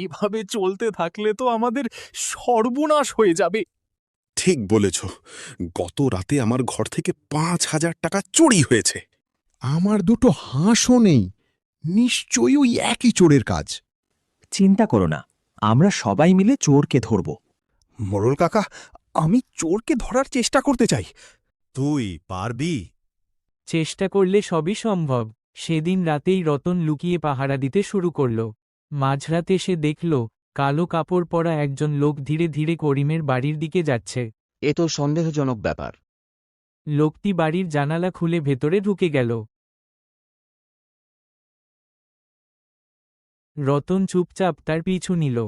এভাবে চলতে থাকলে তো আমাদের সর্বনাশ হয়ে যাবে। ঠিক বলেছ, গত রাতে আমার ঘর থেকে ৫,০০০ টাকা চুরি হয়েছে। আমার দুটো হাঁসও নেই, নিশ্চয়ই ওই একই চোরের কাজ। চিন্তা করো না, আমরা সবাই মিলে চোরকে ধরব। মোড়ল কাকা, আমি চোরকে ধরার চেষ্টা করতে চাই। তুই পারবি? চেষ্টা করলে সবই সম্ভব। সেদিন রাতেই রতন লুকিয়ে পাহারা দিতে শুরু করল। মাঝরাতে সে দেখল কালো কাপড় পরা একজন লোক ধীরে ধীরে করিমের বাড়ির দিকে যাচ্ছে। এ তো সন্দেহজনক ব্যাপার। লোকটি বাড়ির জানালা খুলে ভেতরে ঢুকে গেল। রতন চুপচাপ তার পিছু নিল।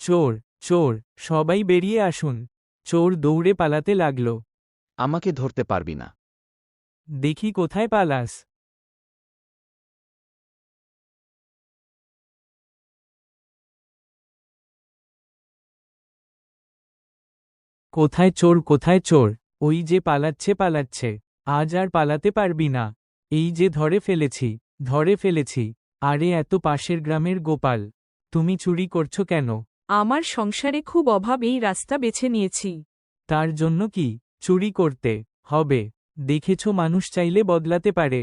চোর, চোর, সবাই বেরিয়ে আসুন। চোর দৌড়ে পালাতে লাগল। আমাকে ধরতে পারবি না। দেখি কোথায় পালাস। কোথায় চোর, কোথায় চোর? ওই যে পালাচ্ছে পালাচ্ছে। আজ আর পালাতে পারবি না। এই যে ধরে ফেলেছি, ধরে ফেলেছি। আরে এত পাশের গ্রামের গোপাল, তুমি চুরি করছো কেন? আমার সংসারে খুব অভাব, এই রাস্তা বেছে নিয়েছি। তার জন্য কি চুরি করতে হবে? দেখেছ, মানুষ চাইলে বদলাতে পারে।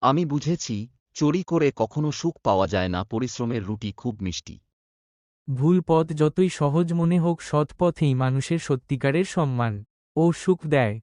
আমি বুঝেছি, চুরি করে কখনো সুখ পাওয়া যায় না, পরিশ্রমের রুটি খুব মিষ্টি। ভুল পথ যতই সহজ মনে হোক, সৎ পথেই মানুষের সত্যিকারের সম্মান ও সুখ দেয়।